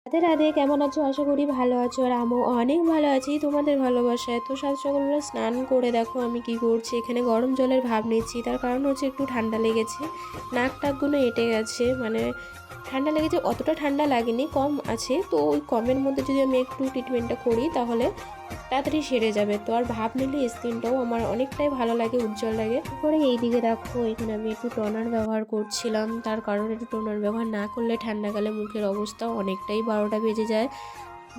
রাধে রাধে, কেমন আছো? আশা করি ভালো আছো। আর আমিও অনেক ভালো আছি তোমাদের ভালোবাসায়। তো সাত সকালবেলা স্নান করে দেখো আমি কি করছি, এখানে গরম জলের ভাপ নিচ্ছি। তার কারণ হচ্ছে একটু ঠান্ডা লেগেছে, নাক টাকগুলো এঁটে গেছে, মানে ঠান্ডা লেগেছে। অতটা ঠান্ডা লাগেনি, কম আছে। তো ওই কমের মধ্যে যদি আমি একটু ট্রিটমেন্টটা করি তাহলে তাড়াতাড়ি সেরে যাবে। তো আর ভাপ নিলে স্কিনটাও আমার অনেকটাই ভালো লাগে, উজ্জ্বল লাগে। তারপরে এইদিকে দেখো এখানে আমি একটু টোনার ব্যবহার করছিলাম। তার কারণ একটু টোনার ব্যবহার না করলে ঠান্ডাকালে মুখের অবস্থা অনেকটাই 12টা বেজে যায়।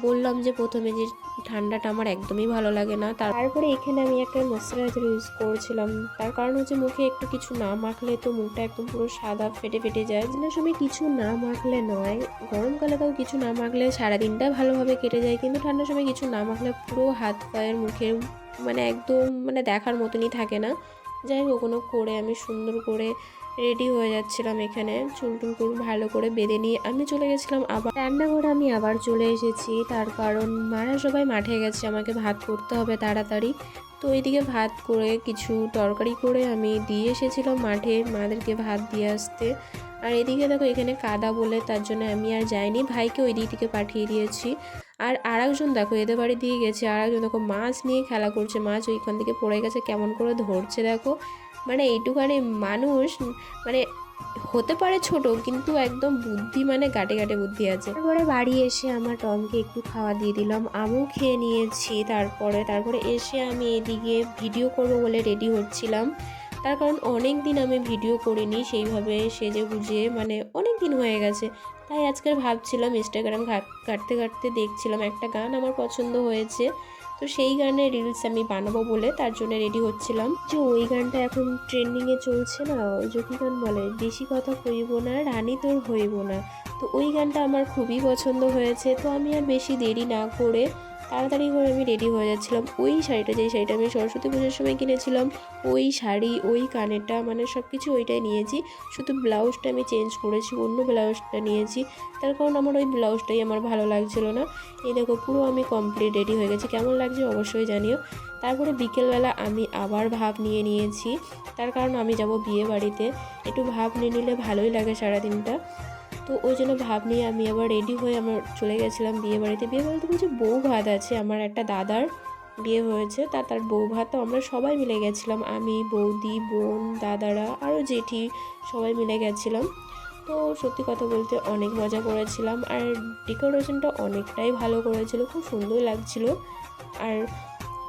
বললাম যে প্রথমে যে ঠান্ডাটা আমার একদমই ভালো লাগে না। তারপরে এখানে আমি একটা ময়শ্চারাইজার ইউজ করছিলাম। তার কারণ হচ্ছে মুখে একটু কিছু না মাখলে তো মুখটা একদম পুরো সাদা ফেটে ফেটে যায়। দিনের সময় কিছু না মাখলে নয়, গরমকালে তাও কিছু না মাখলে সারাদিনটা ভালোভাবে কেটে যায়, কিন্তু ঠান্ডার সময় কিছু না মাখলে পুরো হাত পায়ের মুখের মানে একদম মানে দেখার মতনই থাকে না। যাই হোক, ওগুলো করে আমি সুন্দর করে রেডি হয়ে যাচ্ছিলাম। এখানে চুল টুল ভালো করে বেঁধে নিয়ে আমি চলে গেছিলাম আবার রান্নাঘরে। আমি আবার চলে এসেছি, তার কারণ মারা সবাই মাঠে গেছে, আমাকে ভাত করতে হবে তাড়াতাড়ি। তো এইদিকে ভাত করে কিছু তরকারি করে আমি দিয়ে এসেছিলাম মাঠে মাদেরকে ভাত দিয়ে আসতে। আর এদিকে দেখো এখানে কাদা বলে তার জন্য আমি আর যাইনি, ভাইকে ওই দিক থেকে পাঠিয়ে দিয়েছি। আর আরেকজন দেখো এদের বাড়ি দিয়ে গেছে, আরেকজন দেখো মাছ নিয়ে খেলা করছে, মাছ ওইখান থেকে পড়ে গেছে, কেমন করে ধরছে দেখো। মানে এইটুখানি মানুষ, মানে হতে পারে ছোট কিন্তু একদম বুদ্ধি মানে গাটে গাটে বুদ্ধি আছে। তারপরে বাড়ি এসে আমার টমকে একটু খাওয়া দিয়ে দিলাম, আমিও খেয়ে নিয়েছি। তারপরে এসে আমি এদিকে ভিডিও করবো বলে রেডি হচ্ছিলাম। তার কারণ অনেক দিন আমি ভিডিও করিনি সেইভাবে সেজে গুজে, মানে অনেক দিন হয়ে গেছে। তাই আজকাল ভাবছিলাম ইনস্টাগ্রাম ঘাঁটতে ঘাঁটতে দেখছিলাম একটা গান আমার পছন্দ হয়েছে, তো সেই গানের রিলস আমি বানাবো বলে তার জন্য রেডি হচ্ছিলাম। যে ওই গানটা এখন ট্রেন্ডিংয়ে চলছে না, ওই যে কি গান বলে, বেশি কথা কইব না রানী তোর হইব না। তো ওই গানটা আমার খুবই পছন্দ হয়েছে। তো আমি আর বেশি দেরি না করে তাড়াতাড়ি করে আমি রেডি হয়ে যাচ্ছিলাম। ওই শাড়িটা, যেই শাড়িটা আমি সরস্বতী পুজোর সময় কিনেছিলাম, ওই শাড়ি, ওই কানেরটা, মানে সব কিছু ওইটাই নিয়েছি। শুধু ব্লাউজটা আমি চেঞ্জ করেছি, অন্য ব্লাউজটা নিয়েছি। তার কারণ আমার ওই ব্লাউজটাই আমার ভালো লাগছিল না। এই দেখো পুরো আমি কমপ্লিট রেডি হয়ে গেছি, কেমন লাগছে অবশ্যই জানিও। তারপরে বিকেলবেলা আমি আবার ভাব নিয়ে নিয়েছি, তার কারণ আমি যাব বিয়ে বাড়িতে, একটু ভাব নিয়ে নিলে ভালোই লাগে সারাদিনটা। তো ওই জন্য ভাব নিয়ে আমি আবার রেডি হয়ে আমার চলে গেছিলাম বিয়ে বাড়িতে। বিয়ে বাড়িতে কিছু বউ ভাত আছে, আমার একটা দাদার বিয়ে হয়েছে, তার বউ ভাত। তো আমরা সবাই মিলে গেছিলাম, আমি, বৌদি, বোন, দাদারা, আরও জেঠি, সবাই মিলে গেছিলাম। তো সত্যি কথা বলতে অনেক মজা করেছিলাম। আর ডেকোরেশনটা অনেকটাই ভালো করেছিল, খুব সুন্দর লাগছিল। আর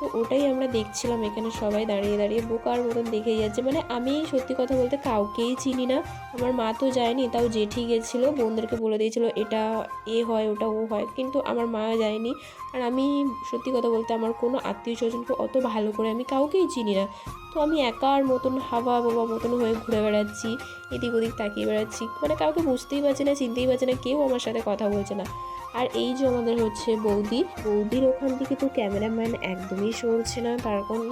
তো ওটাই আমরা দেখছিলাম, এখানে সবাই দাঁড়িয়ে দাঁড়িয়ে বোকার মতন দেখেই যাচ্ছে। মানে আমি সত্যি কথা বলতে কাউকেই চিনি না, আমার মা তো যায়নি, তাও জেঠি গেছিলো, বোনদেরকে বলে দিয়েছিল এটা এ হয় ওটা ও হয়, কিন্তু আমার মা যায়নি। আর আমি সত্যি কথা বলতে আমার কোনো আত্মীয় স্বজনকে অত ভালো করে আমি কাউকেই চিনি না। তো আমি একার মতন হাওয়া বাবা মতন হয়ে ঘুরে বেড়াচ্ছি, এদিক ওদিক তাকিয়ে বেড়াচ্ছি, মানে কাউকে বুঝতেই পারছি না, চিনতেই পারছি না, কেউ আমার সাথে কথা বলছে না। আর এই যে আমাদের হচ্ছে বৌদির ওখান থেকে তো ক্যামেরাম্যান একদমই সরছে না, তার কারণ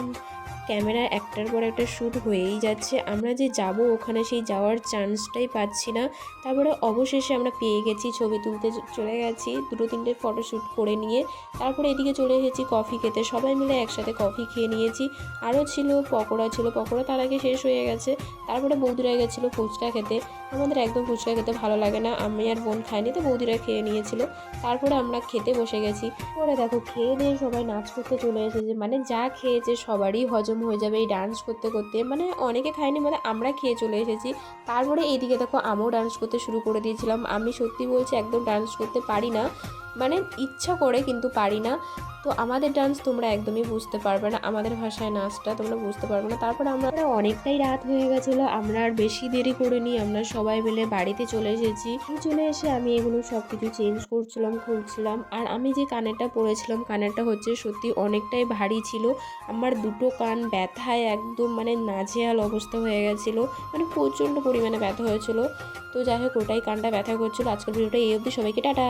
ক্যামেরা একটার পর একটা শ্যুট হয়েই যাচ্ছে। আমরা যে যাব ওখানে সেই যাওয়ার চান্সটাই পাচ্ছি না। তারপরে অবশেষে আমরা পেয়ে গেছি, ছবি তুলতে চলে গেছি, দুটো তিনটে ফটোশ্যুট করে নিয়ে তারপরে এদিকে চলে এসেছি কফি খেতে। সবাই মিলে একসাথে কফি খেয়ে নিয়েছি। আরও ছিল পকোড়া, পকোড়া তার আগে শেষ হয়ে গেছে। তারপরে বৌদিরা গেছিলো ফুচকা খেতে, আমাদের একদম ফুচকা খেতে ভালো লাগে না, আমি আর বোন খাইনি, তো বৌদিরা খেয়ে নিয়েছিল। তারপরে আমরা খেতে বসে গেছি। পরে দেখো খেয়ে দিয়ে সবাই নাচ করতে চলে এসেছে, মানে যা খেয়েছে সবারই হজম হয়ে যাবে এই ডান্স করতে করতে, মানে অনেকে খায়নি, মানে আমরা খেয়ে চলে এসেছি। তারপরে এইদিকে দেখো আমিও ডান্স করতে শুরু করে দিয়েছিলাম। আমি সত্যি বলছি একদম ডান্স করতে পারি না, মানে ইচ্ছা করে কিন্তু পারি না। তো আমাদের ডান্স তোমরা একদমই বুঝতে পারবে না, আমাদের ভাষায় নাচটা তোমরা বুঝতে পারবে না। তারপরে আমরা অনেকটাই রাত হয়ে গেছিলো, আমরা আর বেশি দেরি করিনি, আমরা সবাই মিলে বাড়িতে চলে এসেছি। চলে এসে আমি এগুলো সব কিছু চেঞ্জ করছিলাম, খুলছিলাম। আর আমি যে কানেরটা পরেছিলাম, কানেরটা হচ্ছে সত্যি অনেকটাই ভারী ছিল, আমার দুটো কান ব্যথায় একদম মানে নাজেহাল অবস্থা হয়ে গেছিলো, মানে প্রচণ্ড পরিমাণে ব্যথা হয়েছিল। তো যাই হোক ওটাই কানটা ব্যথা করছিলো। আজকের ভিডিওটা এই অবধি, সবাইকে টাটা।